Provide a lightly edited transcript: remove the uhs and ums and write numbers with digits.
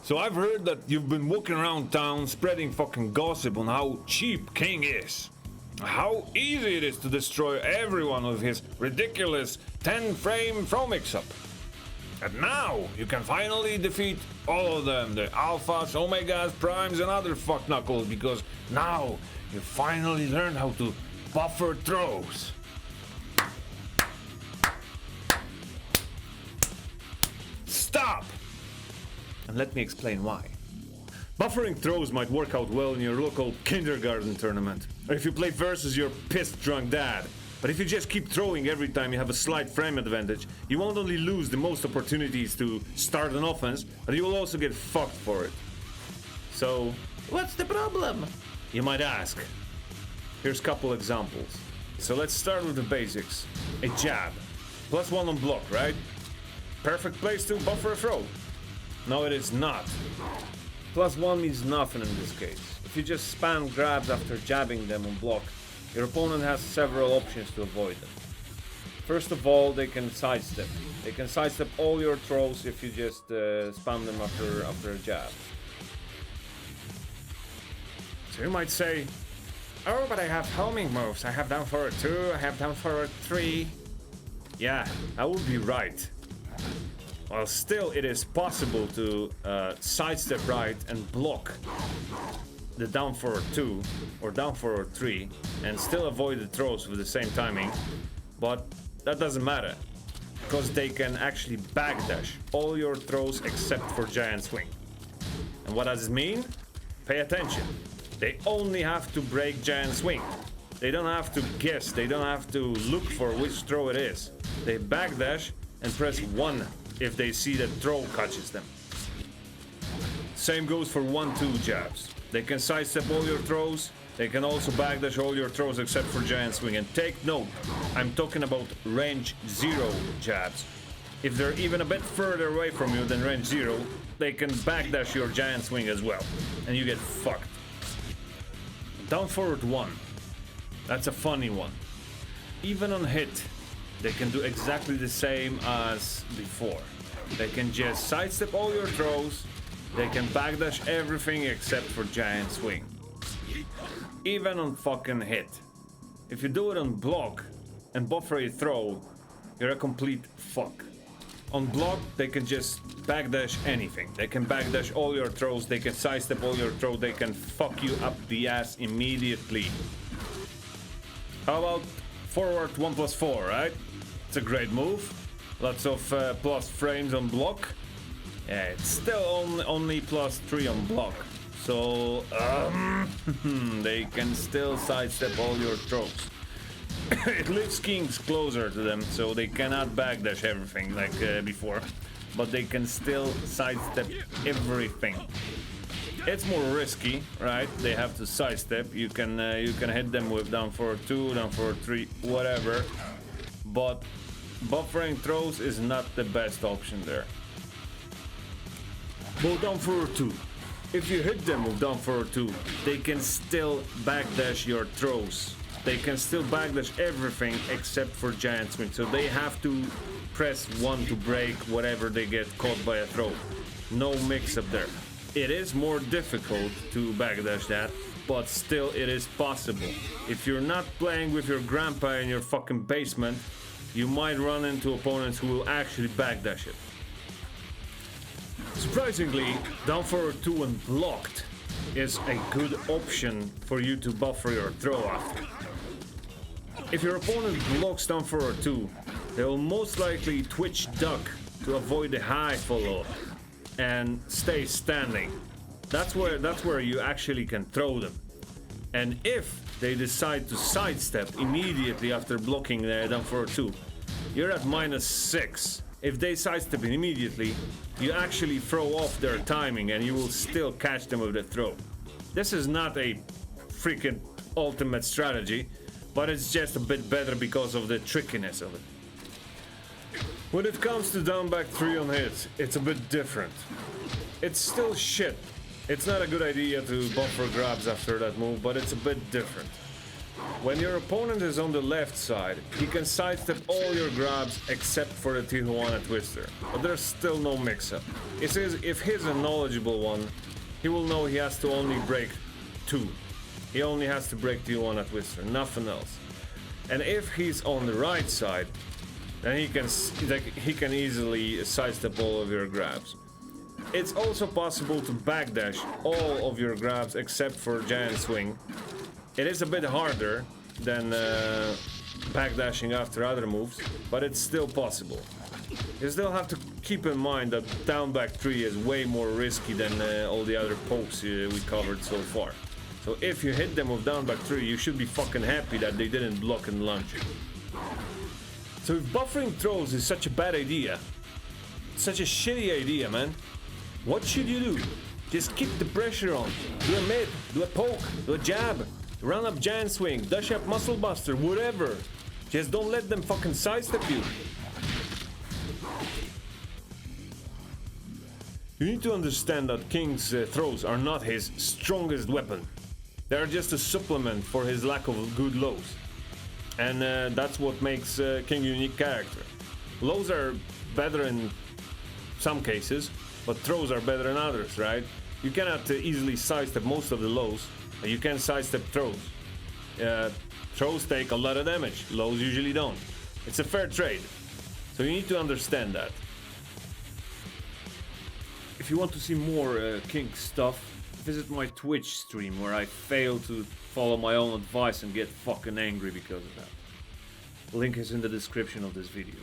So I've heard that you've been walking around town spreading fucking gossip on how cheap King is. How easy it is to destroy everyone with his ridiculous 10-frame throw mix-up. And now you can finally defeat all of them, the alphas, omegas, primes and other fuck knuckles, because now you finally learned how to buffer throws. Stop! And let me explain why. Buffering throws might work out well in your local kindergarten tournament, or if you play versus your pissed drunk dad. But if you just keep throwing every time you have a slight frame advantage, you won't only lose the most opportunities to start an offense, but you will also get fucked for it. So, what's the problem? You might ask. Here's a couple examples. So let's start with the basics. A jab. +1 on block, right? Perfect place to buffer a throw. No, it is not. +1 means nothing in this case. If you just spam grabs after jabbing them on block, your opponent has several options to avoid them. First of all, they can sidestep. They can sidestep all your throws if you just spam them after a jab. So you might say, oh, but I have homing moves. I have down forward 2, I have down forward 3. Yeah, that would be right. Well, still it is possible to sidestep right and block the down forward 2 or down forward 3 and still avoid the throws with the same timing, but that doesn't matter because they can actually backdash all your throws except for giant swing. And what does it mean? Pay attention. They only have to break giant swing. They don't have to guess, they don't have to look for which throw it is. They backdash and press 1 if they see that throw catches them. Same goes for 1-2 jabs. They can sidestep all your throws. They can also backdash all your throws except for giant swing. And take note, I'm talking about range 0 jabs. If they're even a bit further away from you than range 0, they can backdash your giant swing as well, and you get fucked. Down forward 1. That's a funny one. Even on hit, they can do exactly the same as before. They can just sidestep all your throws. They can backdash everything except for giant swing. Even on fucking hit. If you do it on block and buffer a throw, you're a complete fuck. On block, they can just backdash anything. They can backdash all your throws. They can sidestep all your throws. They can fuck you up the ass immediately. How about forward 1+4, right? It's a great move. Lots of plus frames on block. Yeah, it's still only +3 on block. So, they can still sidestep all your throws. It leaves kings closer to them, so they cannot backdash everything like before. But they can still sidestep everything. It's more risky, right? They have to sidestep. You can hit them with down forward 2, down forward 3, whatever. But buffering throws is not the best option there. But down forward 2. If you hit them with down forward 2, they can still backdash your throws. They can still backdash everything except for giant swing. So they have to press 1 to break whatever they get caught by a throw. No mix up there. It is more difficult to backdash that, but still it is possible. If you're not playing with your grandpa in your fucking basement, you might run into opponents who will actually backdash it. Surprisingly, down forward 2 and blocked is a good option for you to buffer your throw after. If your opponent blocks down forward 2, they will most likely twitch duck to avoid the high follow and stay standing. That's where you actually can throw them. And if they decide to sidestep immediately after blocking down forward 2, you're at -6. If they sidestep immediately, you actually throw off their timing and you will still catch them with the throw. This is not a freaking ultimate strategy, but it's just a bit better because of the trickiness of it. When it comes to down back 3 on hits, it's a bit different. It's still shit. It's not a good idea to buffer grabs after that move, but it's a bit different. When your opponent is on the left side, he can sidestep all your grabs except for the Tijuana Twister, but there's still no mix-up. It says if he's a knowledgeable one, he will know he has to only break 2. He only has to break Tijuana Twister, nothing else. And if he's on the right side, then he can easily sidestep all of your grabs. It's also possible to backdash all of your grabs except for Giant Swing. It is a bit harder than backdashing after other moves, but it's still possible. You still have to keep in mind that down back 3 is way more risky than all the other pokes we covered so far. So if you hit them with down back 3, you should be fucking happy that they didn't block and launch you. So if buffering throws is such a bad idea, such a shitty idea, man, what should you do? Just keep the pressure on. Do a mid, do a poke, do a jab, run up Giant Swing, dash up Muscle Buster, whatever. Just don't let them fucking sidestep you. You need to understand that King's throws are not his strongest weapon. They are just a supplement for his lack of good lows. And that's what makes King a unique character. Lows are better in some cases, but throws are better than others, right? You cannot easily sidestep most of the lows, but you can sidestep throws. Throws take a lot of damage, lows usually don't. It's a fair trade, so you need to understand that. If you want to see more King stuff, visit my Twitch stream where I fail to follow my own advice and get fucking angry because of that. Link is in the description of this video.